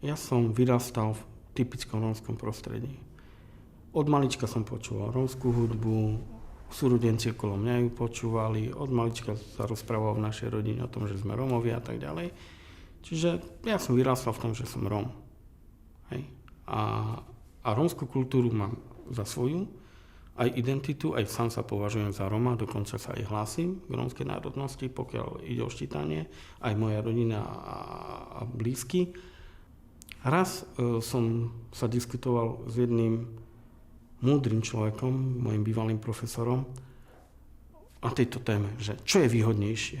Ja som vyrastal v typickom rómskom prostredí. Od malička som počúval rómskú hudbu, súrodenci okolo mňa ju počúvali, od malička sa rozprával v našej rodine o tom, že sme Rómovia a tak ďalej. Čiže ja som vyrastal v tom, že som Róm. Hej. A rómsku kultúru mám za svoju, aj identitu, aj sám sa považujem za Róma, dokonca sa aj hlásim k rómskej národnosti, pokiaľ ide o ščítanie, aj moja rodina a blízky. Raz som sa diskutoval s jedným múdrym človekom, mojim bývalým profesorom, o tejto téme, že čo je výhodnejšie?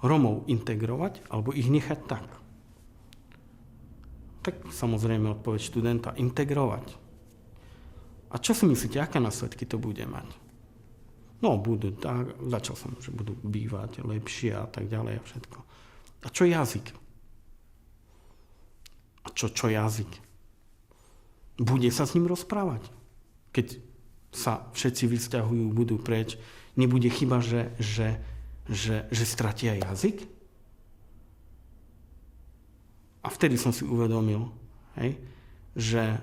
Rómov integrovať, alebo ich nechať tak? Tak samozrejme odpoveď študenta, integrovať. A čo si myslíte, aké následky to bude mať? No, budú tak, začal som, že budú bývať lepšie a tak ďalej a všetko. A čo jazyk? A čo jazyk? Bude sa s ním rozprávať? Keď sa všetci vysťahujú, budú preč, nebude chyba, že stratia jazyk? A vtedy som si uvedomil, hej, že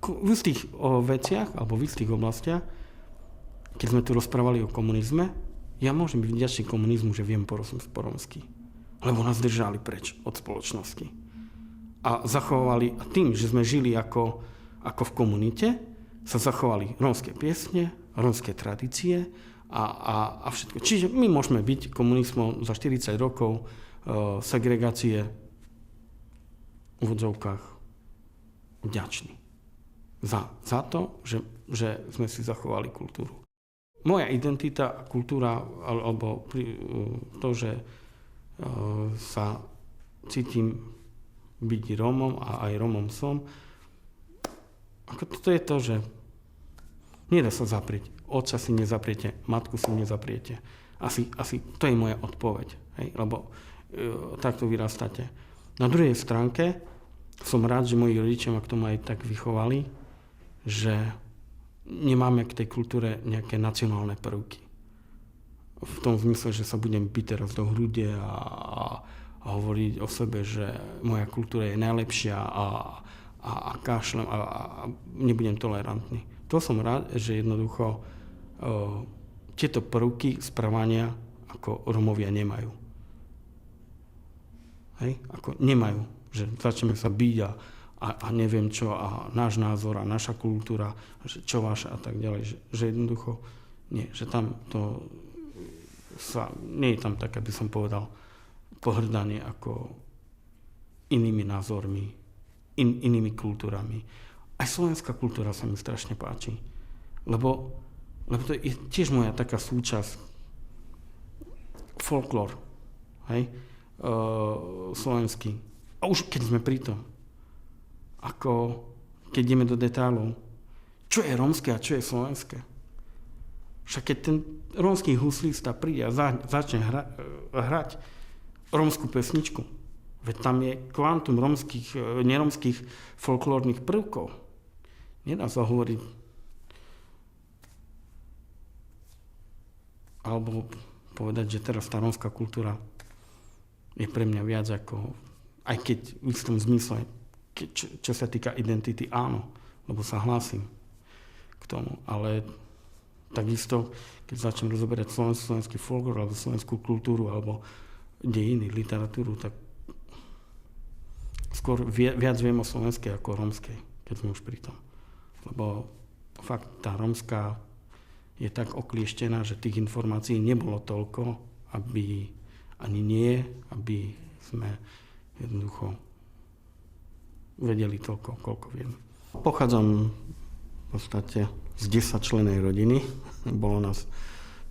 v istých veciach alebo v istých oblastiach, keď sme tu rozprávali o komunizme, ja môžem byť vďačný komunizmu, že viem po romsky, lebo nás držali preč od spoločnosti. A zachovali, a tým, že sme žili ako v komunite, sa zachovali rómske piesne, rómske tradície a všetko. Čiže my môžeme byť komunizmom za 40 rokov segregácie v úvodzovkách vďační. Za to, že sme si zachovali kultúru. Moja identita a kultúra, alebo to, že sa cítim byť Rómom a aj Rómom som, ako to je to, že nedá sa zaprieť. Otca si nezapriete, matku si nezapriete. Asi to je moja odpoveď, hej? Lebo takto vyrastáte. Na druhej stránke som rád, že moji rodičia ma k tomu aj tak vychovali, že nemáme k tej kultúre nejaké nacionálne prvky. V tom zmysle, že sa budem byť teraz do hrude a hovoriť o sebe, že moja kultúra je najlepšia a kašlem a nebudem tolerantný. To som rád, že jednoducho tieto prvky správania ako Rómovia nemajú. Hej? Ako nemajú. Že začneme sa byť a neviem čo a náš názor a naša kultúra, že čo vaša a tak ďalej. Že jednoducho nie. Že tam to nie je tam tak, aby som povedal, pohrdanie ako inými názormi, inými kultúrami. Aj slovenská kultúra sa mi strašne páči. Lebo to je tiež moja taká súčasť folklór. Hej? Slovenský. A už keď sme pri tom, ako keď ideme do detailov, čo je rómske a čo je slovenské. Však keď ten rómsky huslista príde a začne hrať rómsku pesničku, veď tam je kvantum nerómskych folklórnych prvkov. Nedá sa hovoriť alebo povedať, že teraz tá rómska kultúra je pre mňa viac ako, aj keď v istom zmysle, čo sa týka identity, áno, lebo sa hlásim k tomu, ale takisto, keď začnem rozoberať slovenský folklór alebo slovenskú kultúru alebo dejiny, literatúru, tak skôr viac viem o slovenskej ako o rómskej, keď sme už pri tom. Lebo fakt tá rómska je tak oklieštená, že tých informácií nebolo toľko, aby sme jednoducho vedeli toľko, koľko viem. Pochádzam v podstate z 10-člennej rodiny.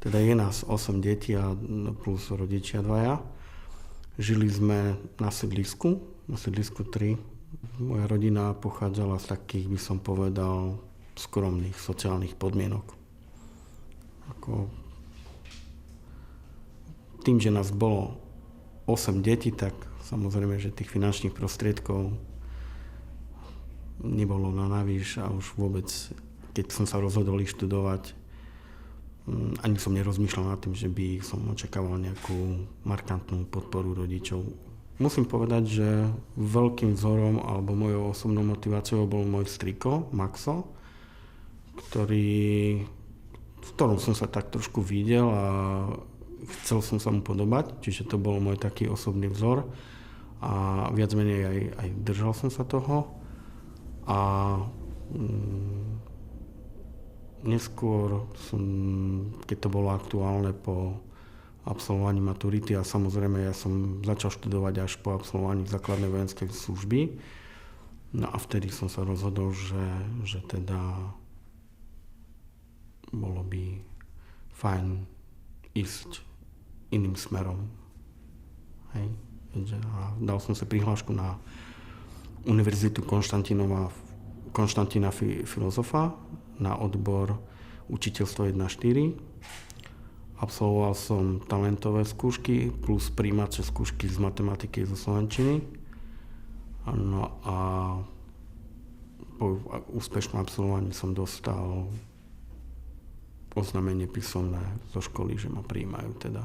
Je nás 8 detí a plus rodičia 2. Žili sme na sídlisku 3. Moja rodina pochádzala z takých, by som povedal, skromných sociálnych podmienok. Tým, že nás bolo 8 detí, tak samozrejme, že tých finančných prostriedkov nebolo na navyš a už vôbec, keď som sa rozhodol študovať, ani som nerozmýšľal nad tým, že by som očakával nejakú markantnú podporu rodičov Musím povedať, že veľkým vzorom alebo mojou osobnou motiváciou bol môj striko, Maxo, v ktorom som sa tak trošku videl a chcel som sa mu podobať, čiže to bol môj taký osobný vzor a viac menej aj držal som sa toho a neskôr keď to bolo aktuálne po absolvovaní maturity a samozrejme ja som začal študovať až po absolvovaní základnej vojenskej služby. No a vtedy som sa rozhodol, že teda bolo by fajn ísť iným smerom. Hej. A dal som sa prihlášku na Univerzitu Konštantína Filozofa na odbor učiteľstvo 1.4. Absolvoval som talentové skúšky plus prijímacie skúšky z matematiky zo slovenčiny. No a po úspešnom absolvovaní som dostal oznámenie písomné zo školy, že ma prijímajú teda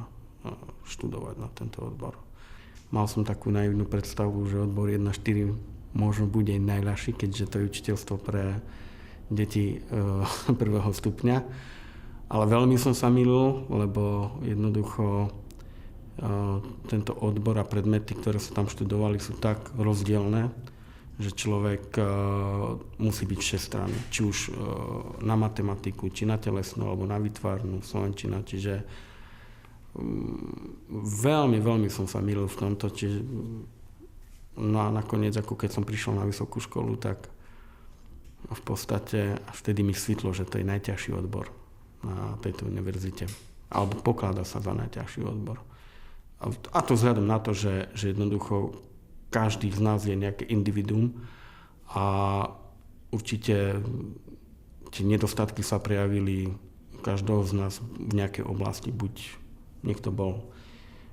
študovať na tento odbor. Mal som takú naivnú predstavu, že odbor 1.4 možno bude najľahší, keďže to je učiteľstvo pre deti prvého stupňa. Ale veľmi som sa mýlil, lebo jednoducho tento odbor a predmety, ktoré sa tam študovali, sú tak rozdielne, že človek musí byť všestranný. Či už na matematiku, či na telesnú, alebo na výtvarnú, slovenčina. Čiže veľmi, veľmi som sa mýlil v tomto. No a nakoniec, ako keď som prišiel na vysokú školu, tak v podstate až vtedy mi svitlo, že to je najťažší odbor na tejto univerzite. Alebo pokladá sa za najťažší odbor. A to vzhľadom na to, že jednoducho každý z nás je nejaké individuum a určite tie nedostatky sa prejavili každého z nás v nejakej oblasti. Buď niekto bol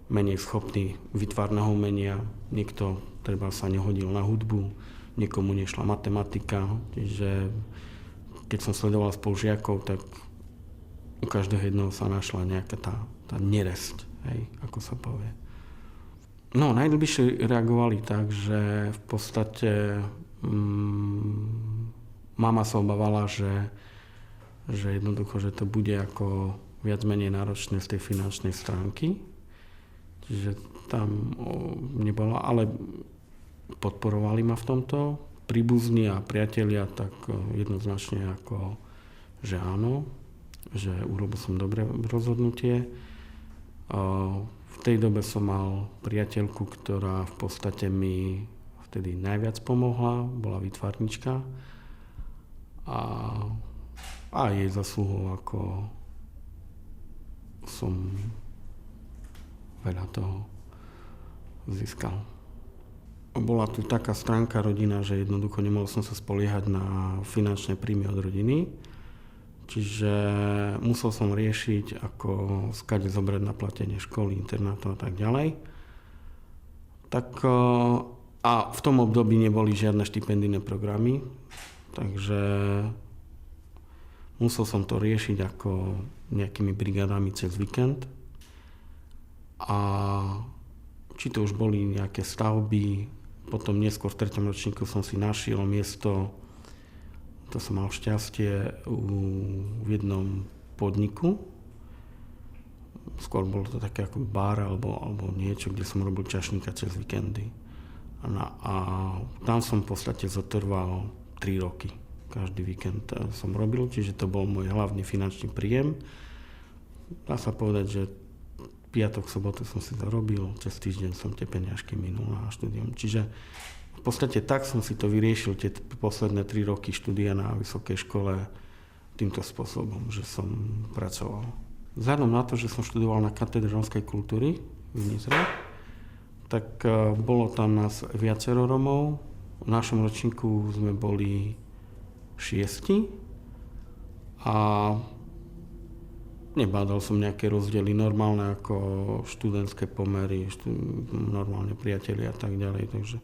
menej schopný výtvarného umenia, niekto treba sa nehodil na hudbu, niekomu nešla matematika. Čiže keď som sledoval spolužiakov, tak u každého jednoho sa našla nejaká tá neresť, hej, ako sa povie. No, najdlhšie reagovali tak, že v podstate mama sa obávala, že jednoducho, že to bude ako viac menej náročné z tej finančnej stránky. Čiže tam nebola, ale podporovali ma v tomto. Príbuzní a priatelia tak jednoznačne ako, že áno, že urobil som dobré rozhodnutie. V tej dobe som mal priateľku, ktorá v podstate mi vtedy najviac pomohla, bola výtvarnička a jej zasluhou ako som veľa toho získal. Bola tu taká stránka rodina, že jednoducho nemohol som sa spoliehať na finančné príjmy od rodiny. Čiže musel som riešiť, ako skade zobrať na platenie školy, internátu a tak ďalej. Tak, a v tom období neboli žiadne štipendijné programy, takže musel som to riešiť ako nejakými brigádami cez víkend. A či to už boli nejaké stavby, potom neskôr v 3. ročníku som si našiel miesto. To som mal šťastie v jednom podniku. Skôr bolo to také ako bar alebo niečo, kde som robil čašníka cez víkendy. A tam som v podstate zotrval 3 roky. Každý víkend som robil, čiže to bol môj hlavný finančný príjem. Dá sa povedať, že piatok, sobotu som si zarobil, cez týždeň som tie peniažky minul na štúdium. Čiže v podstate tak som si to vyriešil tie posledné 3 roky štúdia na vysokej škole týmto spôsobom, že som pracoval. Vzhľadom na to, že som študoval na katedre rómskej kultúry v Nizre, tak bolo tam nás viacero Rómov. V našom ročníku sme boli 6 a nebádal som nejaké rozdiely normálne ako študentské pomery, normálne priatelia a tak ďalej, takže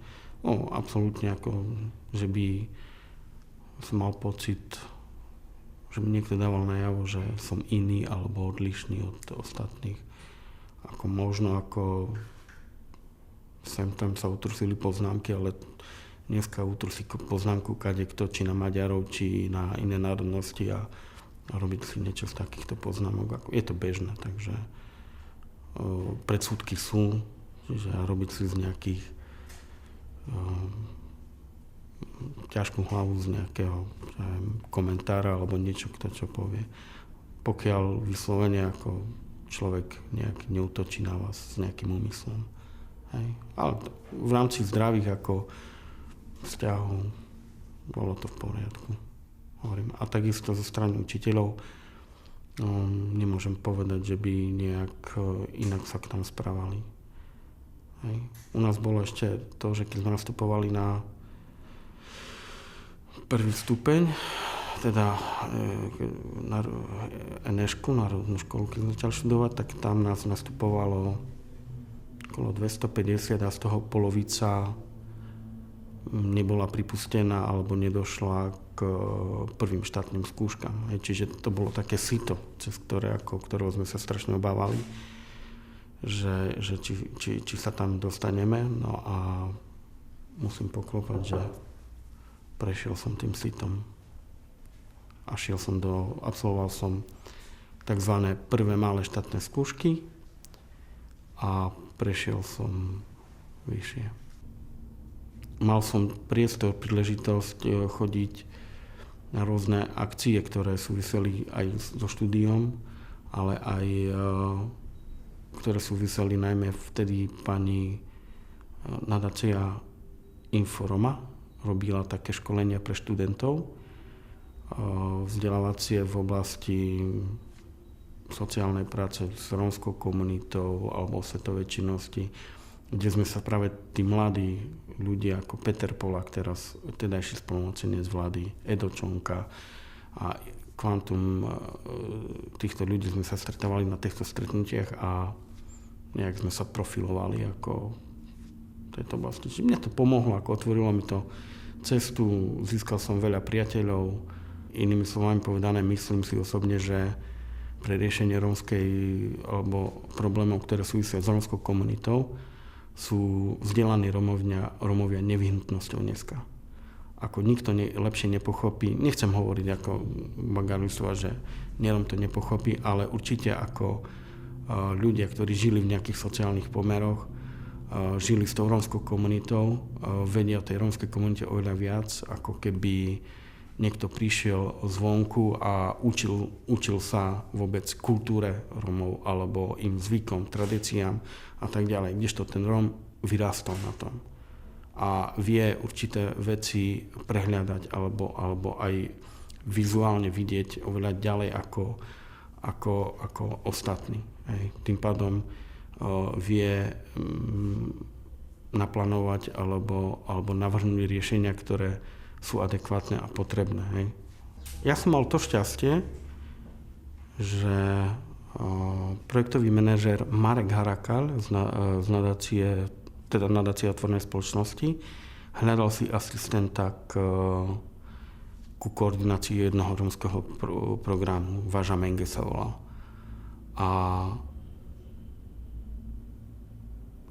absolútne ako, že by som mal pocit, že mi niekto dával najavo, že som iný alebo odlišný od ostatných. Ako možno ako sem tam sa utrusili poznámky, ale dneska utrusí poznámku kadekto, či na Maďarov, či na iné národnosti a robiť si niečo z takýchto poznámok. Je to bežné, takže predsudky sú, že robiť si z nejakých ťažkú hlavu z nejakého komentára alebo niečo, kto čo povie. Pokiaľ vyslovene ako človek nejak neútočí na vás s nejakým úmyslom. Hej. Ale v rámci zdravých ako vzťahov bolo to v poriadku. Hovorím. A takisto zo strany učiteľov nemôžem povedať, že by nejak inak sa k nám správali. Hej. U nás bolo ešte to, že keď sme nastupovali na prvý stupeň, teda na NŠku, Národnú školu, keď sme začali študovať, tak tam nás nastupovalo okolo 250 a z toho polovica nebola pripustená alebo nedošla k prvým štátnym skúškam. Čiže to bolo také sito, cez ktorého sme sa strašne obávali, že či sa tam dostaneme. No a musím poklopať, že prešiel som tým sitom. A absolvoval som tzv. Prvé malé štátne skúšky a prešiel som vyššie. Mal som priestor, príležitosť chodiť na rôzne akcie, ktoré súviseli aj so štúdiom, ale aj ktoré súviseli najmä vtedy pani nadácia Informa robila také školenia pre študentov, vzdelávacie v oblasti sociálnej práce s rómskou komunitou alebo svetovej činnosti, kde sme sa práve tí mladí ľudia ako Peter Polák, teraz tedajší spolumocenec vlády, Edo Čonka a kvantum týchto ľudí sme sa stretávali na týchto stretnutiach a nejak sme sa profilovali ako v tejto oblasti. Čiže mne to pomohlo, ako otvorilo mi to cestu, získal som veľa priateľov. Inými slovami povedané, myslím si osobne, že pre riešenie rómskej alebo problémov, ktoré súvisia s rómskou komunitou, sú vzdelaní Rómovia nevyhnutnosťou dneska. Ako nikto lepšie nepochopí, nechcem hovoriť ako bagatelista, že Róm to nepochopí, ale určite ako ľudia, ktorí žili v nejakých sociálnych pomeroch, žili s tou rómskou komunitou, vedia o tej rómskej komunite oveľa viac, ako keby niekto prišiel zvonku a učil sa vôbec kultúre Rómov alebo im zvykom, tradíciám a tak ďalej. Kdežto ten Róm vyrástol na tom a vie určité veci prehľadať alebo aj vizuálne vidieť oveľa ďalej ako ostatní. Hej. Tým pádom vie naplánovať alebo navrhnúť riešenia, ktoré sú adekvátne a potrebné. Hej. Ja som mal to šťastie, že projektový manažér Marek Harakal z nadácie otvorenej spoločnosti hľadal si asistenta ku koordinácii jednoho rómskeho programu. Váža Menge sa volal. A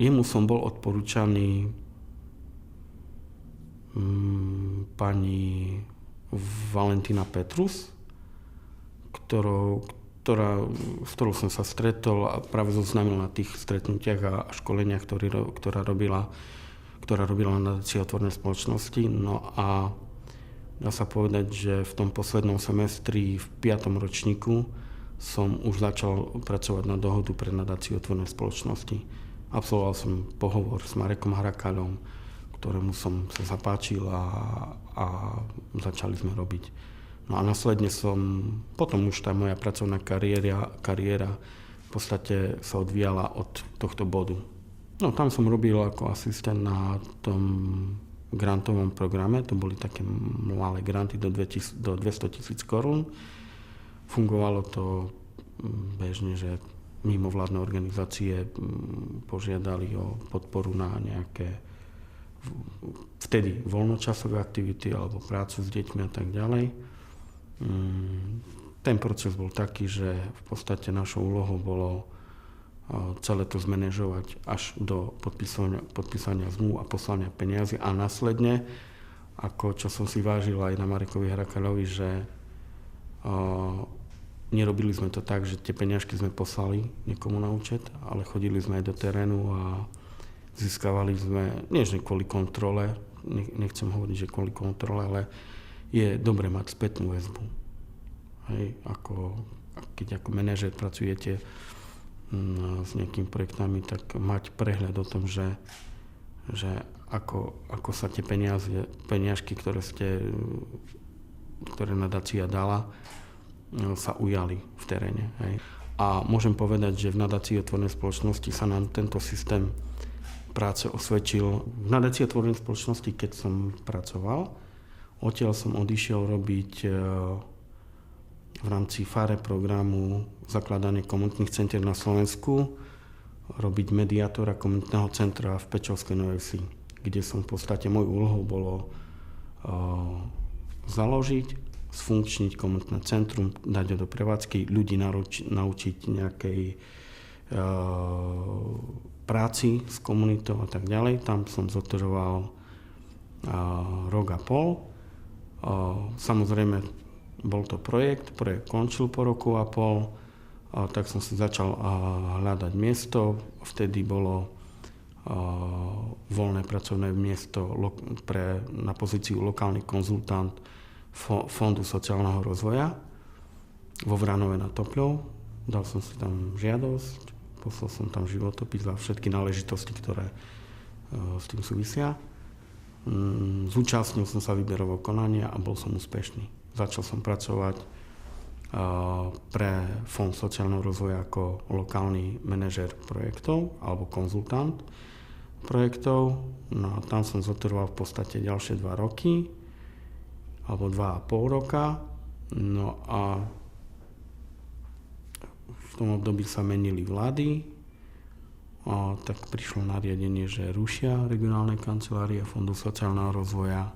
jemu som bol odporúčaný pani Valentína Petrus, s ktorou som sa stretol a práve zoznámil na tých stretnutiach a školeniach, ktorá robila na nadácii otvorenej spoločnosti. No a dá sa povedať, že v tom poslednom semestri v 5. ročníku som už začal pracovať na dohodu pre nadáciu otvorenej spoločnosti. Absolvoval som pohovor s Marekom Harakalom, ktorému som sa zapáčil a začali sme robiť. No a následne potom už tá moja pracovná kariéra v podstate sa odvíjala od tohto bodu. No tam som robil ako asistent na tom grantovom programe, to boli také malé granty do 200 000 korún. Fungovalo to bežne, že mimovládne organizácie požiadali o podporu na nejaké vtedy voľnočasové aktivity alebo prácu s deťmi a tak ďalej. Ten proces bol taký, že v podstate našou úlohou bolo celé to zmanéžovať až do podpísania zmluv a poslania peniazy a následne, ako čo som si vážil aj na Marekovi Hrakalovi, že nerobili sme to tak, že tie peniažky sme poslali niekomu na účet, ale chodili sme aj do terénu a získavali sme, nie že kvôli kontrole, nechcem hovoriť, že kvôli kontrole, ale je dobre mať spätnú väzbu. Hej, keď ako manažer pracujete s nejakými projektami, tak mať prehľad o tom, že ako sa tie peniažky, ktoré nadácia dala, sa ujali v teréne. Hej. A môžem povedať, že v nadácii otvorenej spoločnosti sa nám tento systém práce osvedčil. V nadácii otvorenej spoločnosti, keď som pracoval, odtiaľ som odišiel robiť v rámci FARE programu zakladanie komunitných centier na Slovensku, robiť mediátora komunitného centra v Pečovskej Novej Vsi, kde som v podstate, môj úlohou bolo založiť, sfunkčniť komunitné centrum, dať ho do prevádzky, ľudí naučiť nejakej práci s komunitou a tak ďalej. Tam som zotrval rok a pol. Samozrejme, bol to projekt končil po roku a pol, tak som si začal hľadať miesto. Vtedy bolo voľné pracovné miesto na pozíciu lokálny konzultant Fondu sociálneho rozvoja vo Vranove nad Topľou. Dal som si tam žiadosť, poslal som tam životopis a všetky náležitosti, ktoré s tým súvisia. Zúčastnil som sa výberového konania a bol som úspešný. Začal som pracovať pre Fond sociálneho rozvoja ako lokálny manažér projektov alebo konzultant projektov. No a tam som zotrval v podstate ďalšie 2 roky alebo 2,5 roka. No a v tom období sa menili vlády, tak prišlo nariadenie, že rušia regionálne kancelárie Fondu sociálneho rozvoja.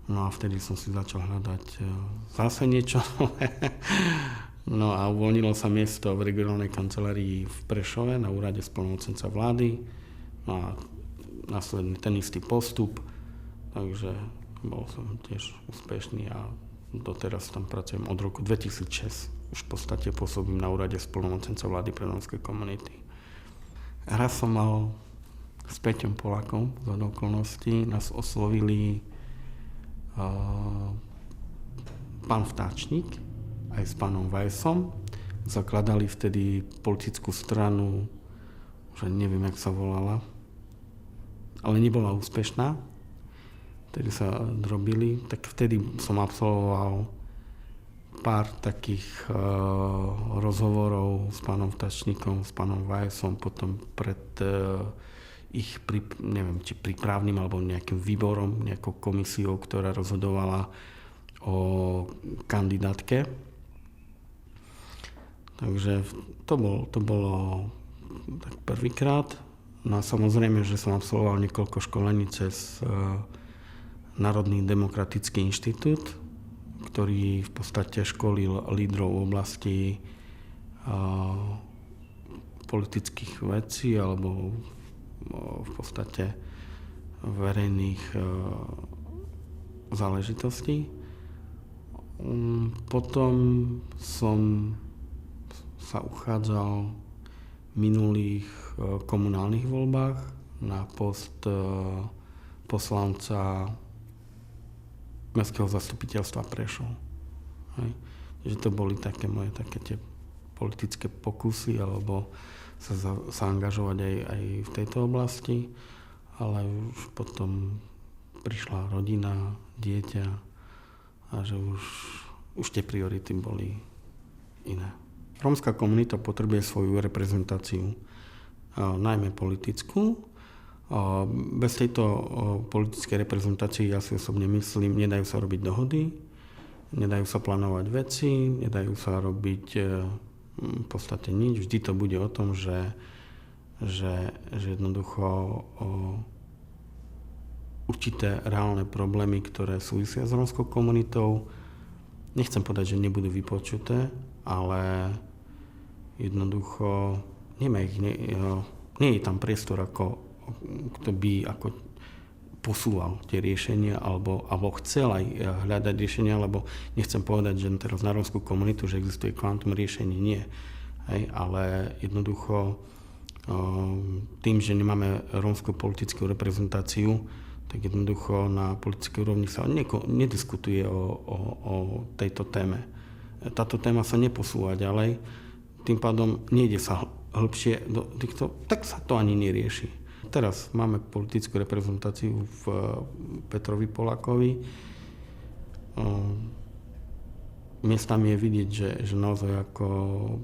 No a vtedy som si začal hľadať zase niečo. No a uvoľnilo sa miesto v regionálnej kancelárii v Prešove na úrade splnomocnenca vlády. No a následne ten istý postup, takže bol som tiež úspešný a doteraz tam pracujem od roku 2006. Už v podstate pôsobím na úrade splnomocnenca vlády pre rómske komunity. Raz som mal s Peťom Polákom z okolností, nás oslovili pán Vtáčnik aj s pánom Vajsom. Zakladali vtedy politickú stranu, že neviem, jak sa volala, ale nebola úspešná. Vtedy sa drobili, tak vtedy som absolvoval pár takých rozhovorov s pánom Vtáčnikom, s pánom Vajsom, potom pred ich neviem, či prípravným alebo nejakým výborom, nejakou komisiou, ktorá rozhodovala o kandidátke. Takže to bolo tak prvýkrát. No a samozrejme, že som absolvoval niekoľko školení cez Národný demokratický inštitút, ktorý v podstate školil lídrov v oblasti politických vecí alebo v podstate verejných záležitostí. Potom som sa uchádzal v minulých komunálnych voľbách na post poslanca Mestského zastupiteľstva Prešov. Hej. Takže to boli také moje tie politické pokusy alebo sa angažovať aj v tejto oblasti, ale už potom prišla rodina, dieťa a že už tie priority boli iné. Rómska komunita potrebuje svoju reprezentáciu, najmä politickú. Bez tejto politickej reprezentácie, ja si osobne myslím, nedajú sa robiť dohody, nedajú sa plánovať veci, nedajú sa robiť v podstate nič. Vždy to bude o tom, že jednoducho určité reálne problémy, ktoré súvisia s rómskou komunitou, nechcem povedať, že nebudú vypočuté, ale jednoducho nie je tam priestor, kto by ako posúval tie riešenia, alebo chcel aj hľadať riešenia, lebo nechcem povedať, že teraz na rómskú komunitu, že existuje kvantum riešenie, nie. Hej, ale jednoducho tým, že nemáme rómskú politickú reprezentáciu, tak jednoducho na politickej úrovni sa nediskutuje o tejto téme. Táto téma sa neposúva ďalej, tým pádom nejde sa hĺbšie do týchto, tak sa to ani nerieši. Teraz máme politickú reprezentáciu v Petrovi Polákovi. Miestami je vidieť, že naozaj ako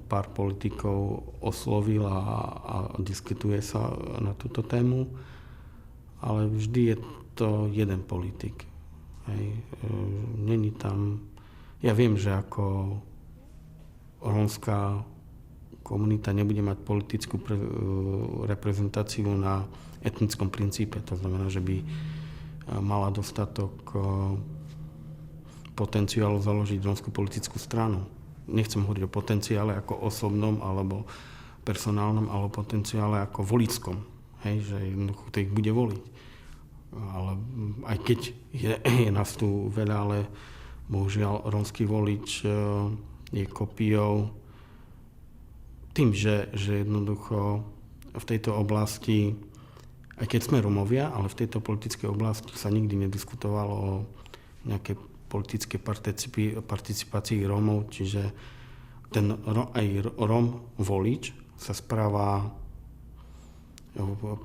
pár politikov oslovil a diskutuje sa na túto tému, ale vždy je to jeden politik. Není tam... Ja viem, že ako rómska komunita nebude mať politickú reprezentáciu na etnickom princípe. To znamená, že by mala dostatok potenciálu založiť rómsku politickú stranu. Nechcem hovoriť o potenciále ako osobnom alebo personálnom, ale o potenciále ako voličskom. Hej, že jednoducho to ich bude voliť. Ale aj keď je nás tu veľa, ale bohužiaľ rómsky volič je kopiou tým, že jednoducho v tejto oblasti, aj keď sme Rómovia, ale v tejto politickej oblasti sa nikdy nediskutovalo o nejakej politickej participácii Rómov, čiže aj Róm volič sa správa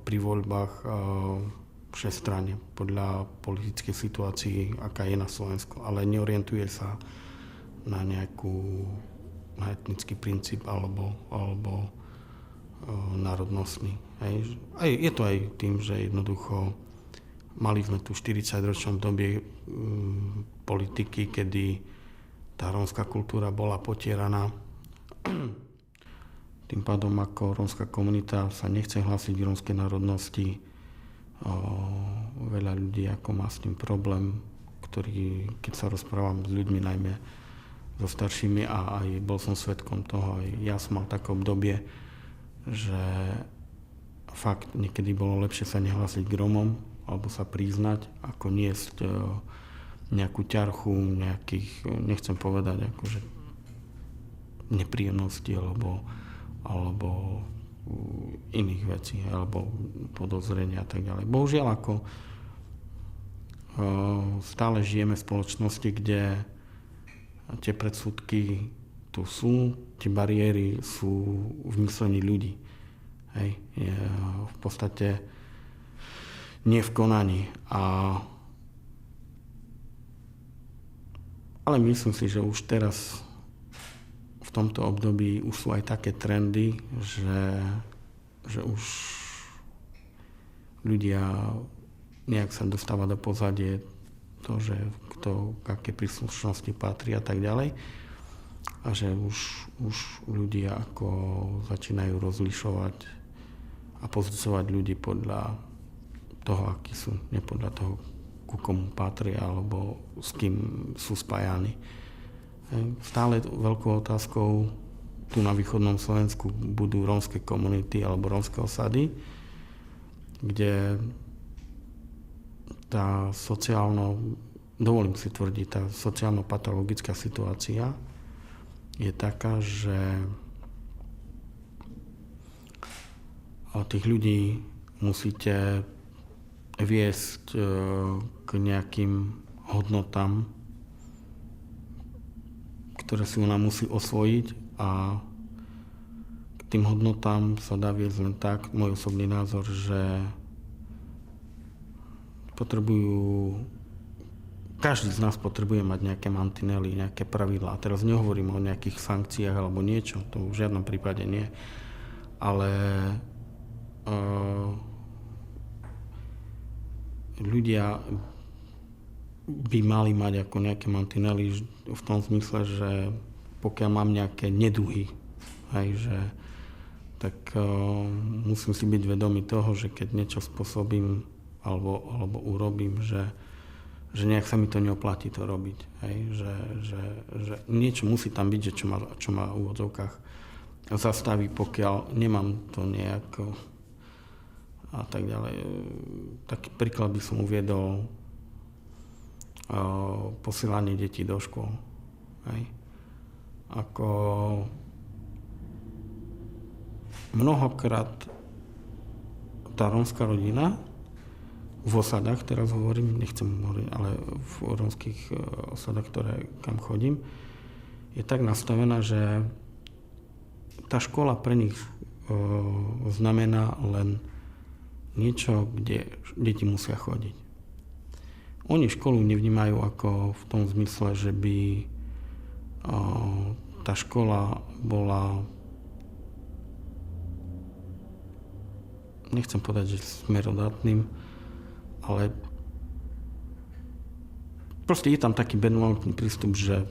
pri voľbách všestranne podľa politickej situácii, aká je na Slovensku, ale neorientuje sa na na etnický princíp alebo národnostný. Je to aj tým, že jednoducho mali sme tu 40-ročnom dobie politiky, kedy tá rómska kultúra bola potieraná. Tým pádom ako rómska komunita sa nechce hlásiť k rómskej národnosti. Veľa ľudí ako má s tým problém, ktorý, keď sa rozprávam s ľuďmi, najmä so staršími, a aj bol som svedkom toho, aj ja som mal také obdobie, že fakt niekedy bolo lepšie sa nehlásiť k Rómom alebo sa priznať, ako niesť nejakú ťarchu, nejakých, nechcem povedať, akože nepríjemnosti alebo iných vecí, alebo podozrenia a tak ďalej. Bohužiaľ, ako stále žijeme v spoločnosti, kde tie predsudky tu sú, tie bariéry sú v myslení ľudí. Hej. Je v podstate nie v konaní. Ale myslím si, že už teraz v tomto období už sú aj také trendy, že už ľudia nejak sa dostáva do pozadie to, že kto k aké príslušnosti patrí a tak ďalej. A že už ľudia ako začínajú rozlišovať a posudzovať ľudí podľa toho, akí sú, nie podľa toho, ku komu patria alebo s kým sú spájani. Stále veľkou otázkou tu na východnom Slovensku budú rómske komunity alebo rómske osady, kde tá dovolím si tvrdiť, tá sociálno-patologická situácia je taká, že tých ľudí musíte viesť k nejakým hodnotám, ktoré si ona musí osvojiť, a k tým hodnotám sa dá viesť len tak, môj osobný názor, že každý z nás potrebuje mať nejaké mantinely, nejaké pravidlá. A teraz nehovorím o nejakých sankciách alebo niečo, to v žiadnom prípade nie. Ale ľudia by mali mať ako nejaké mantinely v tom zmysle, že pokiaľ mám nejaké neduhy, tak musím si byť vedomý toho, že keď niečo spôsobím alebo urobím, že nejak sa mi to neoplatí to robiť. Že niečo musí tam byť, že čo má v úvodzovkách zastaví, pokiaľ nemám to nejako a tak ďalej. Taký príklad by som uviedol posielanie detí do škôl. Hej. Ako mnohokrát tá rómska rodina v osadách, teraz hovorím, nechcem hovoriť, ale v rómskych osadách, kam chodím, je tak nastavená, že tá škola pre nich znamená len niečo, kde deti musia chodiť. Oni školu nevnímajú ako v tom zmysle, že by tá škola bola, nechcem povedať, že smerodatným, ale proste je tam taký benevolentný prístup, že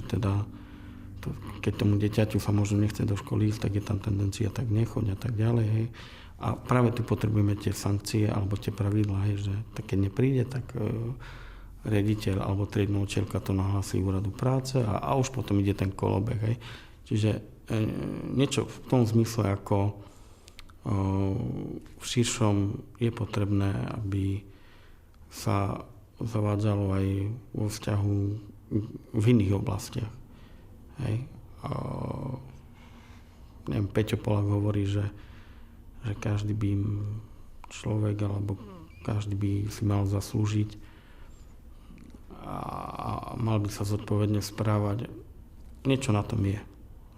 teda keď tomu dieťaťu sa možno nechce do školy ísť, tak je tam tendencia tak nechoď a tak ďalej. Hej. A práve tu potrebujeme tie sankcie alebo tie pravidlá, že keď nepríde, tak riaditeľ alebo triedna učiteľka to nahlási úradu práce a už potom ide ten kolobeh. Hej. Čiže niečo v tom zmysle, ako v širšom je potrebné, aby sa zavádzalo aj vo vzťahu v iných oblastiach. Hej. Neviem, Peťo Polák hovorí, že každý by človek alebo každý by si mal zaslúžiť a mal by sa zodpovedne správať. Niečo na tom je.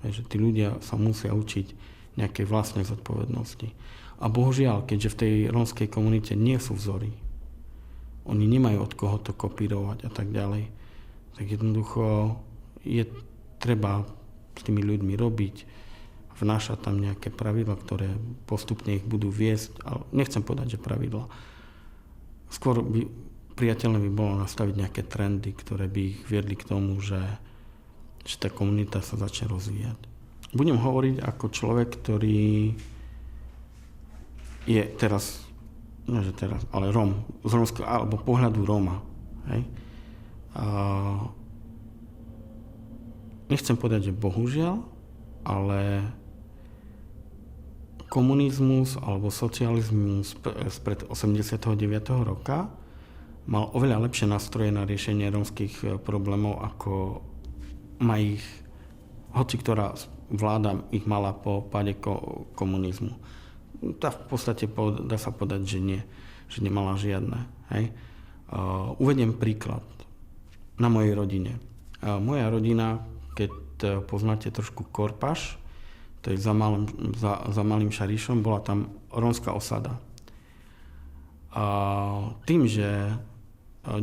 Hej, že tí ľudia sa musia učiť nejakej vlastnej zodpovednosti. A bohužiaľ, keďže v tej rómskej komunite nie sú vzory, oni nemajú od koho to kopírovať a tak ďalej, tak jednoducho je treba s tými ľuďmi robiť, vnášať tam nejaké pravidlá, ktoré postupne ich budú viesť, ale nechcem povedať, že pravidlá. Skôr by priateľné by bolo nastaviť nejaké trendy, ktoré by ich viedli k tomu, že tá komunita sa začne rozvíjať. Budem hovoriť ako človek, ktorý je teraz, ale Róm, z rómskeho, alebo pohľadu Róma. Hej? Nechcem povedať, že bohužiaľ, ale komunizmus alebo socializmus spred 89. roka mal oveľa lepšie nástroje na riešenie rómskych problémov, ako má ich hoci ktorá vláda ich mala po páde komunizmu. Tá v podstate dá sa povedať, že nie, že nemala žiadne. Hej. Uvediem príklad na mojej rodine. Moja rodina, keď poznáte trošku Korpaš, to je za Malým Šarišom, bola tam rómska osada. A tým, že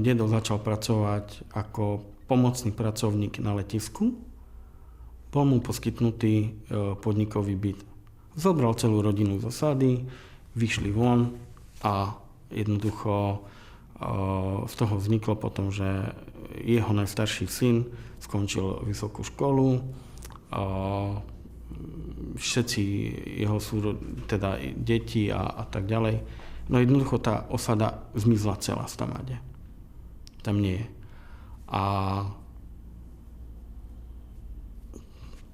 dedo začal pracovať ako pomocný pracovník na letisku, bol mu poskytnutý podnikový byt. Zobral celú rodinu z osady, vyšli von a jednoducho z toho vzniklo potom, že jeho najstarší syn skončil vysokú školu, všetci jeho teda deti a tak ďalej. No jednoducho tá osada zmizla celá z Tamade. Tam nie je. A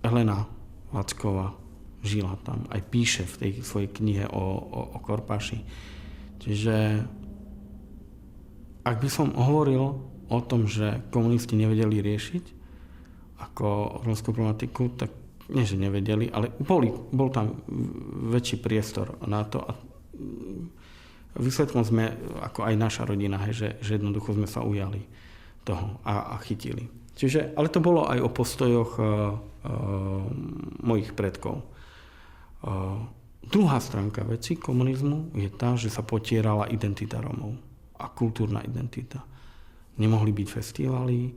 Elena Vacková žila tam, aj píše v tej svojej knihe o Korpaši. Čiže ak by som hovoril o tom, že komunisti nevedeli riešiť ako rómsku problematiku, tak nie, že nevedeli, ale bol tam väčší priestor na to a výsledkom sme, ako aj naša rodina, že jednoducho sme sa ujali toho a chytili. Čiže, ale to bolo aj o postojoch mojich predkov. Druhá stránka veci komunizmu je tá, že sa potierala identita Rómov a kultúrna identita. Nemohli byť festivály,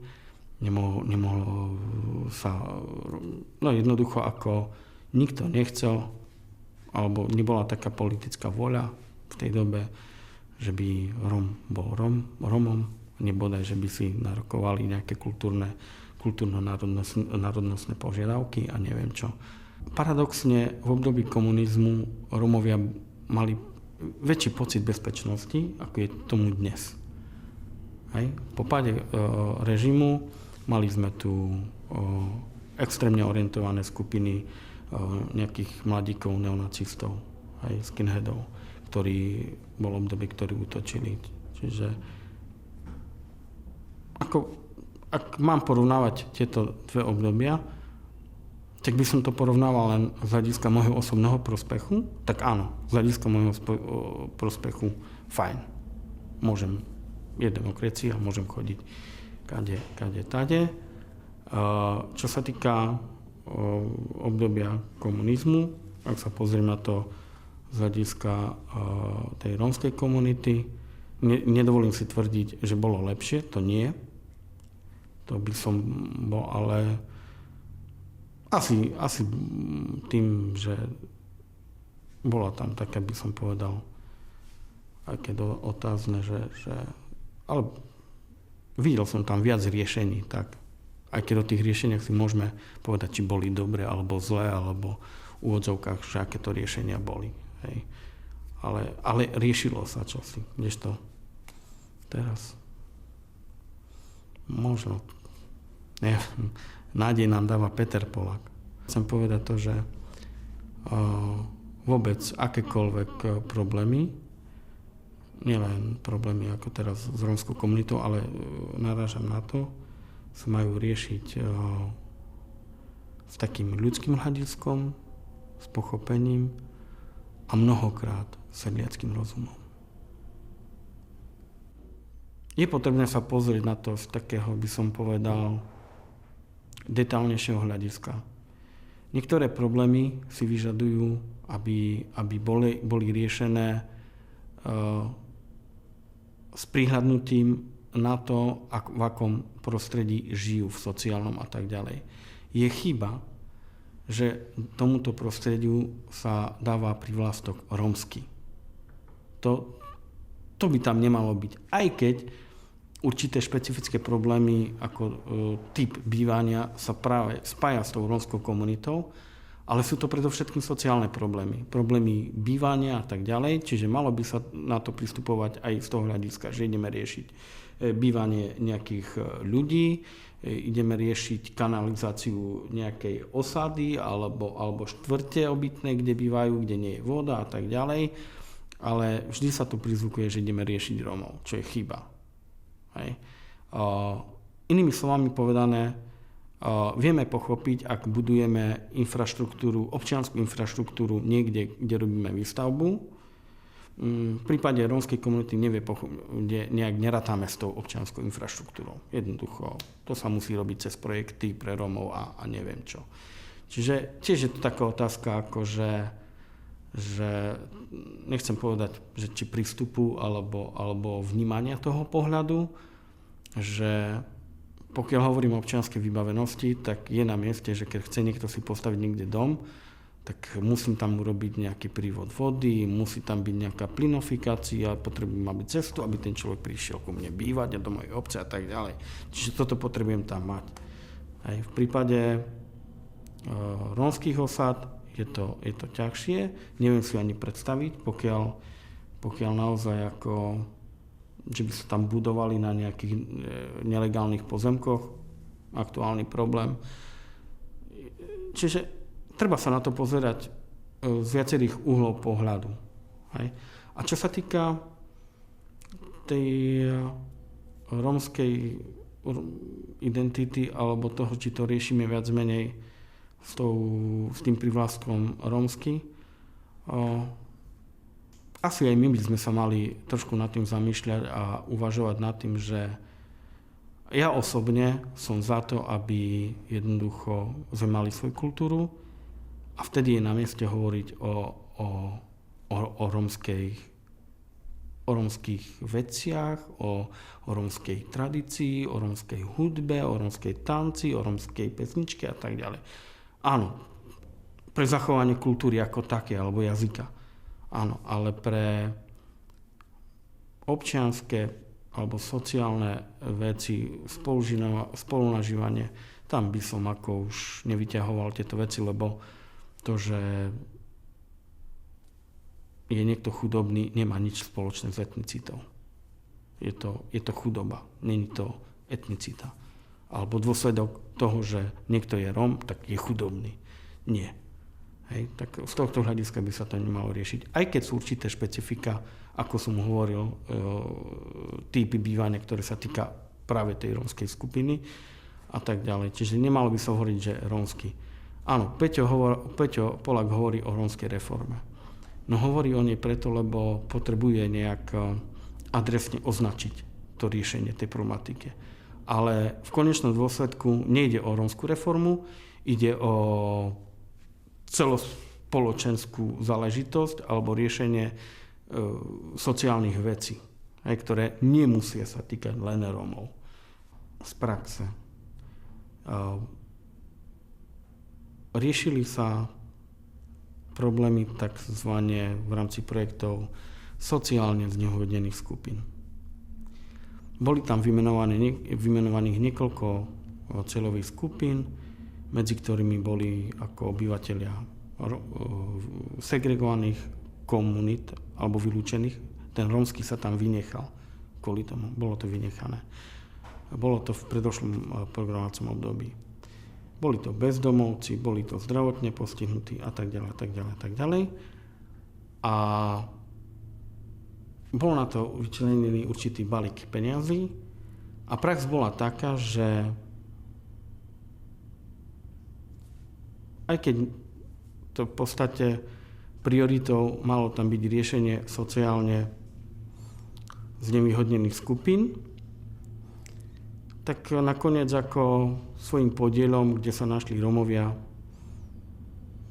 nemohlo sa, no jednoducho ako nikto nechcel, alebo nebola taká politická voľa v tej dobe, že by Róm bol Rómom, nebodaj, že by si narokovali nejaké kultúrno-národnostné požiadavky a neviem čo. Paradoxne v období komunizmu Rómovia mali väčší pocit bezpečnosti, ako je tomu dnes. Hej. Po páde režimu mali sme tu extrémne orientované skupiny nejakých mladíkov, neonacistov, aj skinheadov, ktorí bol obdobie, ktorí útočili. Čiže ak mám porovnávať tieto dve obdobia, tak by som to porovnával len z hľadiska môjho osobného prospechu, tak áno, z hľadiska môjho prospechu fajn. Môžem jedem okreci a môžem chodiť kade, tade. Čo sa týka obdobia komunizmu, ak sa pozriem na to z hľadiska tej rómskej komunity, nedovolím si tvrdiť, že bolo lepšie, to nie. To by som bol, ale asi tým, že bola tam taká, by som povedal, aj keď otázne, že ale videl som tam viac riešení, tak aj keď o tých riešeniach si môžeme povedať, či boli dobre alebo zlé, alebo v úvodzovkách, že aké to riešenia boli. Hej. Ale riešilo sa čosi, kdežto teraz možno nádej nám dáva Peter Polák. Chcem povedať to, že vôbec akékoľvek problémy, nielen problémy ako teraz s rómskou komunitou, ale narážam na to, sa majú riešiť s takým ľudským hľadiskom, s pochopením a mnohokrát sedliackým rozumom. Je potrebné sa pozrieť na to z takého, by som povedal, detailnejšieho hľadiska. Niektoré problémy si vyžadujú, aby boli riešené s prihľadnutím na to, v akom prostredí žijú, v sociálnom a tak ďalej. Je chyba, že tomuto prostrediu sa dáva privlastok rómsky. To by tam nemalo byť. Aj keď určité špecifické problémy ako typ bývania sa práve spája s tou rómskou komunitou, ale sú to predovšetkým sociálne problémy. Problémy bývania a tak ďalej, čiže malo by sa na to pristupovať aj z toho hľadiska, že ideme riešiť bývanie nejakých ľudí, ideme riešiť kanalizáciu nejakej osady alebo štvrte obytné, kde bývajú, kde nie je voda a tak ďalej, ale vždy sa to prizvukuje, že ideme riešiť Rómov, čo je chyba. Hej. Inými slovami povedané, vieme pochopiť, ak budujeme infraštruktúru, občiansku infraštruktúru niekde, kde robíme výstavbu. V prípade rómskej komunity kde nejak neratáme s tou občianskou infraštruktúrou. Jednoducho, to sa musí robiť cez projekty pre Rómov a neviem čo. Čiže tiež je to taká otázka, že nechcem povedať, že či prístupu alebo vnímania toho pohľadu, že pokiaľ hovorím o občianskej vybavenosti, tak je na mieste, že keď chce niekto si postaviť niekde dom, tak musím tam urobiť nejaký prívod vody, musí tam byť nejaká plynofikácia, potrebujem mať cestu, aby ten človek prišiel ku mne bývať a do mojej obce a tak ďalej. Čiže toto potrebujem tam mať. Aj v prípade rómskych osad je to ťažšie, neviem si ani predstaviť, pokiaľ naozaj ako, že by sa tam budovali na nejakých nelegálnych pozemkoch, aktuálny problém. Čiže treba sa na to pozerať z viacerých uhlov pohľadu. Hej. A čo sa týka tej rómskej identity alebo toho, či to riešime viac menej s tým privlastkom rómsky, asi aj my by sme sa mali trošku nad tým zamýšľať a uvažovať nad tým, že ja osobne som za to, aby jednoducho sme mali svoju kultúru, a vtedy je na mieste hovoriť o rómskych veciach, o rómskej tradícii, o rómskej hudbe, o rómskej tanci, o rómskej pesničke a tak ďalej. Áno, pre zachovanie kultúry ako také, alebo jazyka. Áno, ale pre občianske alebo sociálne veci, spolunažívanie, tam by som ako už nevyťahoval tieto veci, lebo to, že je niekto chudobný, nemá nič spoločné s etnicitou. Je to chudoba, není to etnicita. Alebo dôsledok toho, že niekto je Róm, tak je chudobný. Nie. Hej, tak z tohto hľadiska by sa to nemalo riešiť. Aj keď sú určité špecifika, ako som hovoril, typy bývania, ktoré sa týka práve tej rómskej skupiny a tak ďalej. Čiže nemalo by sa hovoriť, že rómsky. Áno, Peťo Polák hovorí o rómskej reforme. No hovorí o nej preto, lebo potrebuje nejak adresne označiť to riešenie tej problematiky. Ale v konečnom dôsledku nejde o rómsku reformu, ide o celospoločenskú záležitosť alebo riešenie sociálnych vecí, ktoré nemusia sa týkať len Rómov. Z praxe. Riešili sa problémy takzvané v rámci projektov sociálne znevýhodnených skupín. Boli tam vymenovaných niekoľko cieľových skupín, medzi ktorými boli ako obyvateľia segregovaných komunít alebo vylúčených. Ten rómsky sa tam vynechal. Kvôli tomu bolo to vynechané. Bolo to v predošlom programovacom období. Boli to bezdomovci, boli to zdravotne postihnutí a tak ďalej, tak ďalej, tak ďalej. A bol na to vyčlenený určitý balík peňazí a prax bola taká, že aj keď to v podstate prioritou malo tam byť riešenie sociálne znevýhodnených skupín, tak nakoniec ako svojím podielom, kde sa našli Rómovia,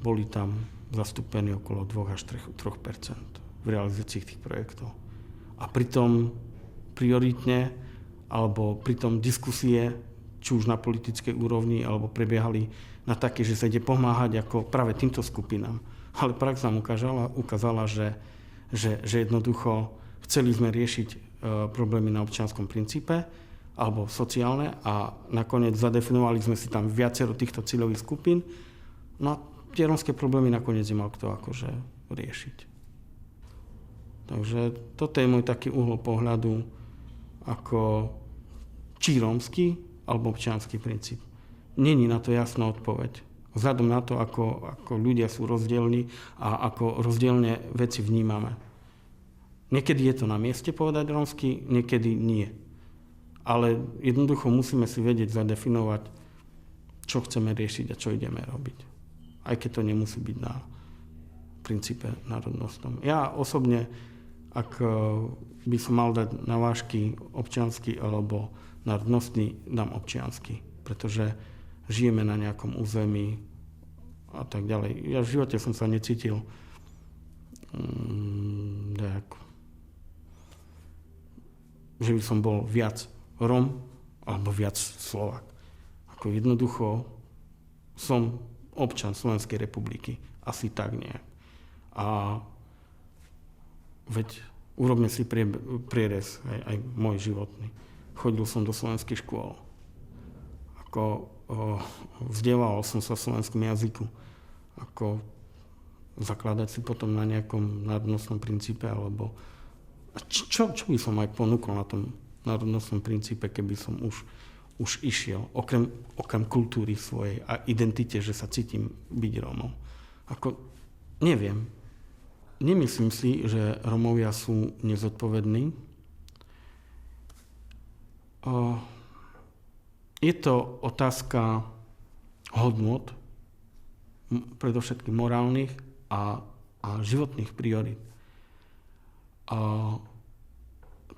boli tam zastúpení okolo 2 až 3% v realizácii tých projektov. A pritom prioritne, alebo pritom diskusie, či už na politickej úrovni, alebo prebiehali na také, že sa ide pomáhať ako práve týmto skupinám. Ale prax nám ukázala, že jednoducho chceli sme riešiť problémy na občianskom princípe, alebo sociálne, a nakoniec zadefinovali sme si tam viacero týchto cieľových skupín. No a tie rómske problémy nakoniec nemal kto akože riešiť. Takže toto je môj taký uhol pohľadu, ako či rómsky alebo občiansky princíp. Není na to jasná odpoveď. Vzhľadom na to, ako ľudia sú rozdielni a ako rozdielne veci vnímame. Niekedy je to na mieste povedať rómsky, niekedy nie. Ale jednoducho musíme si vedieť zadefinovať, čo chceme riešiť a čo ideme robiť. Aj keď to nemusí byť na princípe národnostnom. Ja osobne, ak by som mal dať na vážky občiansky alebo národnostný, dám občiansky, pretože žijeme na nejakom území a tak ďalej. Ja v živote som sa necítil že by som bol viac Róm alebo viac Slovák. Ako jednoducho som občan Slovenskej republiky. Asi tak nejak. A veď urobme si prierez aj môj životný. Chodil som do slovenských škôl. Vzdelával som sa v slovenskom jazyku. Zakladať si potom na nejakom národnostnom princípe, alebo čo by som aj ponúkol na tom národnostnom princípe, keby som už išiel, okrem kultúry svojej a identite, že sa cítim byť Rómom. Neviem. Nemyslím si, že Rómovia sú nezodpovední. Je to otázka hodnôt, predovšetkým morálnych a životných priorít.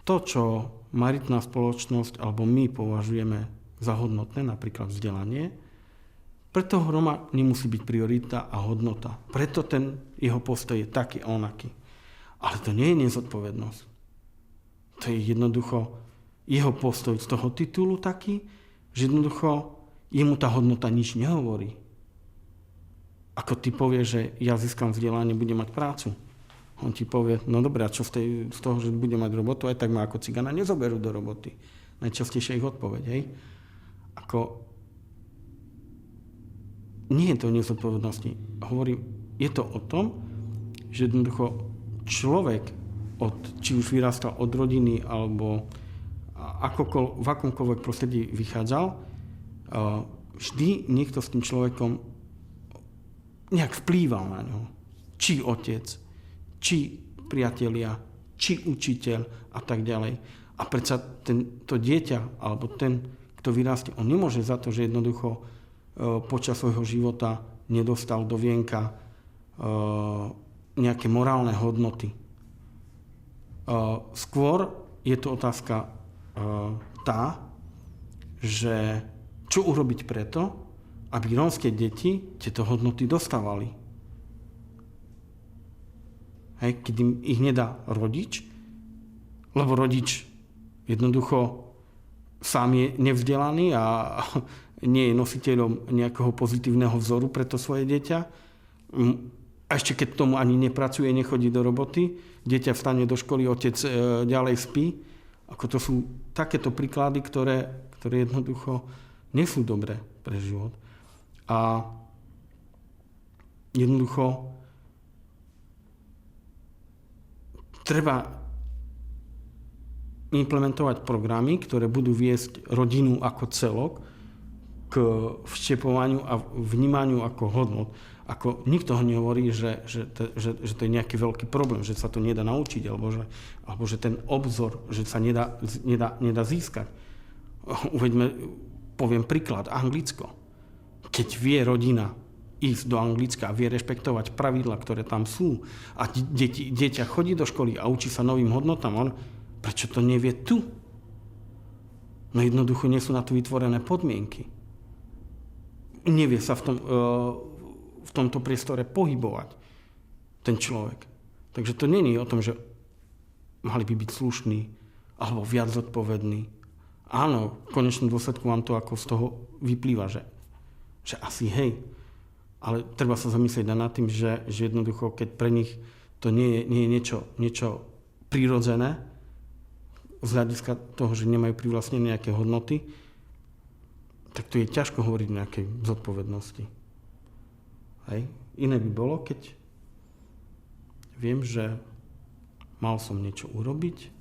To, čo majoritná spoločnosť alebo my považujeme za hodnotné, napríklad vzdelanie, pre toho Róma nemusí byť priorita a hodnota. Preto ten jeho postoj je taký a onaký. Ale to nie je nezodpovednosť. To je jednoducho jeho postoj z toho titulu taký, že jednoducho jemu tá hodnota nič nehovorí. Ako ty povie, že ja získam vzdelanie, budem mať prácu. On ti povie, no dobré, a čo z toho, že budem mať robotu, aj tak ma ako cigana nezoberú do roboty. Najčastejšia ich odpoveď, hej. Nie je to o nezodpovednosti. Hovorím, je to o tom, že jednoducho človek, či už vyrastal od rodiny, alebo v akomkoľvek prostredí vychádzal, vždy niekto s tým človekom nejak vplýval na ňo. Či otec, či priatelia, či učiteľ a tak ďalej. A predsa to dieťa, alebo ten, kto vyrastie, on nemôže za to, že jednoducho počas svojho života nedostal do vienka nejaké morálne hodnoty. Skôr je to otázka tá, že čo urobiť preto, aby rómske deti tieto hodnoty dostávali. Hej, keď im ich nedá rodič, lebo rodič jednoducho sám je nevzdelaný a nie je nositeľom nejakého pozitívneho vzoru pre to svoje dieťa. A ešte keď tomu ani nepracuje, nechodí do roboty, dieťa vstane do školy, otec ďalej spí. Ako to sú takéto príklady, ktoré jednoducho nie sú dobré pre život. A jednoducho treba implementovať programy, ktoré budú viesť rodinu ako celok k vštepovaniu a vnímaniu ako hodnot. Ako nikto ho nehovorí, že to je nejaký veľký problém, že sa to nedá naučiť, alebo že ten obzor, že sa nedá získať. Poviem príklad, Anglicko. Keď vie rodina ísť do Anglicka a vie rešpektovať pravidlá, ktoré tam sú, a dieťa chodí do školy a učí sa novým hodnotám, prečo to nevie tu? No jednoducho nie sú na to vytvorené podmienky. Nevie sa v tomto priestore pohybovať ten človek. Takže to nie je o tom, že mali by byť slušní alebo viac zodpovední. Áno, v konečnom dôsledku vám to ako z toho vyplýva, že asi hej. Ale treba sa zamyslieť nad tým, že jednoducho, keď pre nich to nie je niečo prirodzené, z hľadiska toho, že nemajú privlastnené nejaké hodnoty, tak to je ťažko hovoriť o nejakej zodpovednosti. Hej. Iné by bolo, keď viem, že mal som niečo urobiť,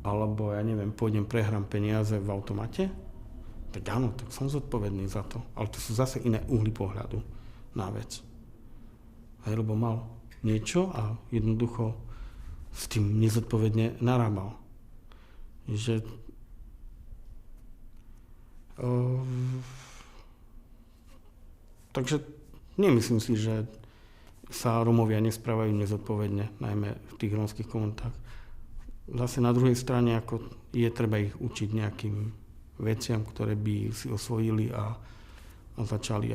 alebo ja neviem, prehrám peniaze v automate, tak áno, tak som zodpovedný za to. Ale to sú zase iné uhly pohľadu na vec. Hej, lebo mal niečo a jednoducho s tým nezodpovedne narábal. Že takže nemyslím si, že sa Rómovia nesprávajú nezodpovedne, najmä v tých rómskych komunitách. Zase na druhej strane ako je treba ich učiť nejakým veciam, ktoré by si osvojili a začali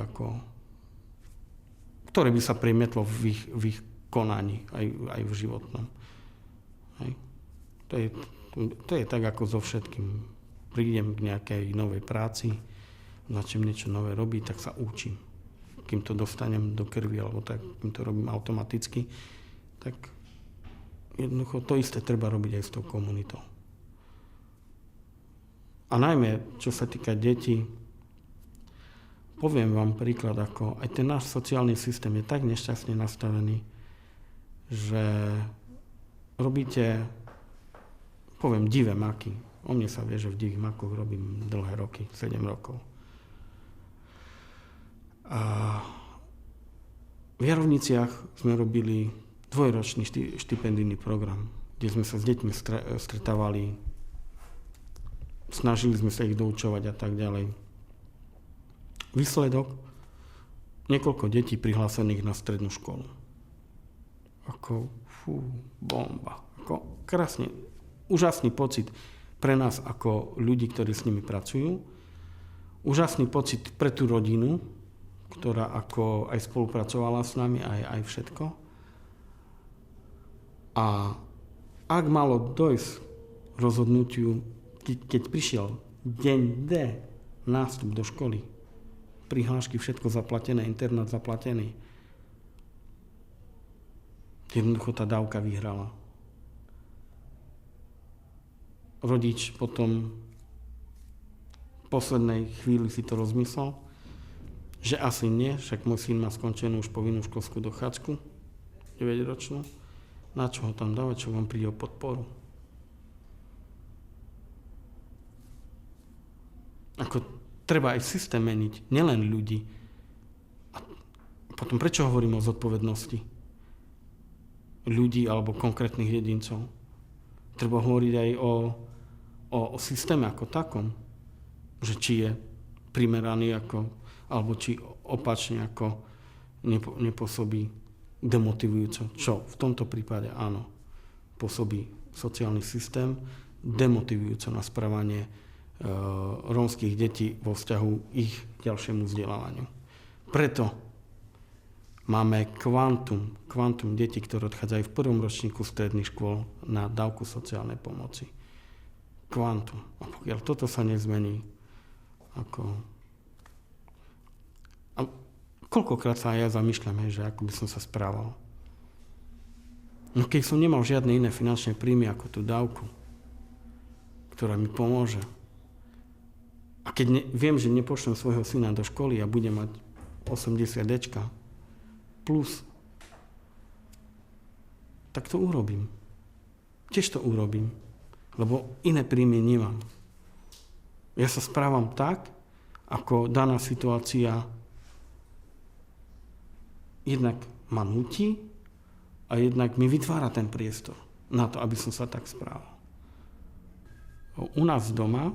ktoré by sa premietlo v ich konaní, aj v životnom. Hej. To je tak ako so všetkým. Prídem k nejakej novej práci, začnem niečo nové robiť, tak sa učím. Kým to dostanem do krvi, alebo tak, kým to robím automaticky, tak jednoducho to isté treba robiť aj s tou komunitou. A najmä, čo sa týka detí, poviem vám príklad, ako aj ten náš sociálny systém je tak nešťastne nastavený, že robíte, poviem, divé maky. O mne sa vie, že v divých makoch robím dlhé roky, 7 rokov. A v Jarovniciach sme robili dvojročný štipendijný program, kde sme sa s deťmi stretávali, snažili sme sa ich doučovať a tak ďalej. Výsledok? Niekoľko detí prihlásených na strednú školu. Bomba. Krásne, úžasný pocit pre nás ako ľudí, ktorí s nimi pracujú. Úžasný pocit pre tú rodinu, ktorá ako aj spolupracovala s nami, aj všetko. A ak malo dojsť rozhodnutiu, keď prišiel deň D, nástup do školy, prihlášky, všetko zaplatené, internát zaplatený, jednoducho tá dávka vyhrala. Rodič potom v poslednej chvíli si to rozmyslel, že asi nie, však môj syn má skončenú už povinnú školskú dochádzku, 9-ročnú, na čo ho tam dávať, čo vám príde o podporu. Ako treba aj systém meniť, nielen ľudí. A potom prečo hovorím o zodpovednosti ľudí alebo konkrétnych jedincov? Treba hovoriť aj o systéme ako takom, že či je primeraný alebo či opačne ako nepôsobí demotivujúco. Čo v tomto prípade áno, pôsobí sociálny systém demotivujúco na správanie rómskych detí vo vzťahu ich ďalšiemu vzdelávaniu. Preto máme kvantum detí, ktoré odchádzajú v prvom ročníku stredných škôl na dávku sociálnej pomoci. Kvantum. A pokiaľ toto sa nezmení, a koľkokrát sa aj ja zamýšľam, že ako by som sa správal. No keď som nemal žiadne iné finančné príjmy ako tú dávku, ktorá mi pomôže. A keď viem, že nepošlem svojho syna do školy a bude mať 80 dečka plus, tak to urobím. Tiež to urobím, lebo iné príjmy nemám. Ja sa správam tak, ako daná situácia jednak ma nutí a jednak mi vytvára ten priestor na to, aby som sa tak správal. U nás doma,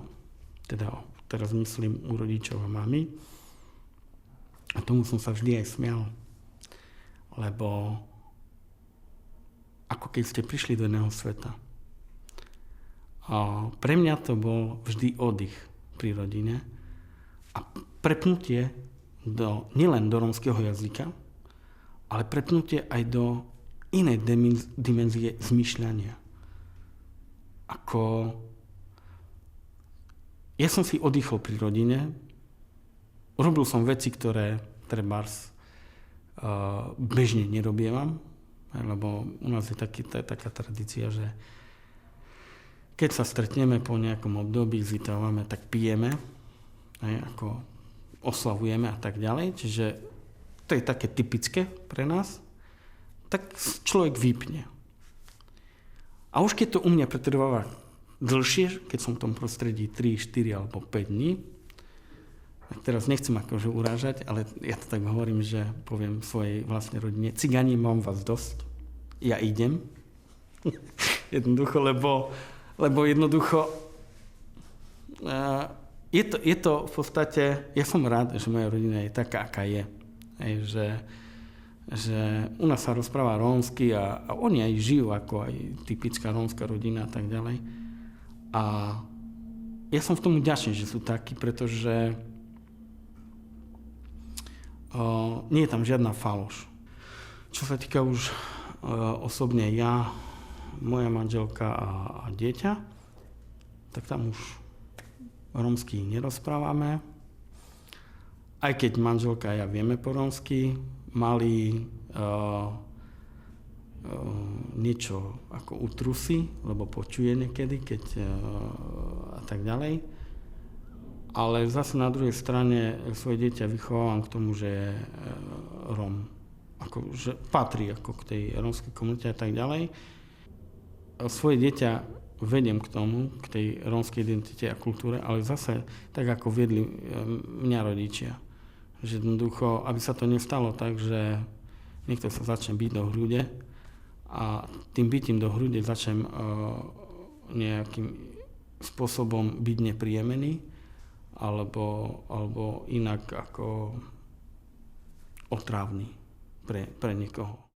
teda teraz myslím u rodičov a mamy, a tomu som sa vždy aj smial, lebo ako keď ste prišli do iného sveta. A pre mňa to bol vždy oddych pri rodine a prepnutie nielen do rómskeho jazyka, ale prepnutie aj do inej dimenzie zmýšľania. Ja som si oddychol pri rodine, robil som veci, ktoré trebárs bežne nerobievam, lebo u nás je taká tradícia, že keď sa stretneme po nejakom období, zvitávame, tak pijeme, ako oslavujeme a tak ďalej, čiže to je také typické pre nás, tak človek vypne. A už keď to u mňa pretrváva dlhšie, keď som v tom prostredí 3, 4 alebo 5 dní, tak teraz nechcem akože urážať, ale ja to tak hovorím, že poviem svojej vlastnej rodine, cigáni, mám vás dosť, ja idem. Jednoducho, lebo jednoducho je to v podstate, ja som rád, že moja rodina je taká, aká je. Že u nás sa rozpráva rómsky a oni aj žijú ako aj typická rómska rodina a tak ďalej. A ja som v tom vďačný, že sú takí, pretože nie je tam žiadna faloš. Čo sa týka už osobne ja, moja manželka a dieťa, tak tam už rómsky nerozprávame. Aj keď manželka a ja vieme po rómsky, mali niečo ako utrusy, lebo počuje niekedy, a tak ďalej. Ale zase na druhej strane svoje dieťa vychovávam k tomu, že je Róm. Že patrí k tej rómskej komunite a tak ďalej. Svoje dieťa vediem k tomu, k tej rómskej identite a kultúre, ale zase tak, ako viedli mňa rodičia. Že jednoducho, aby sa to nestalo tak, že niekto sa začne byť do hrude a tým bytím do hrude začnem nejakým spôsobom byť nepríjemný alebo inak ako otrávny pre niekoho.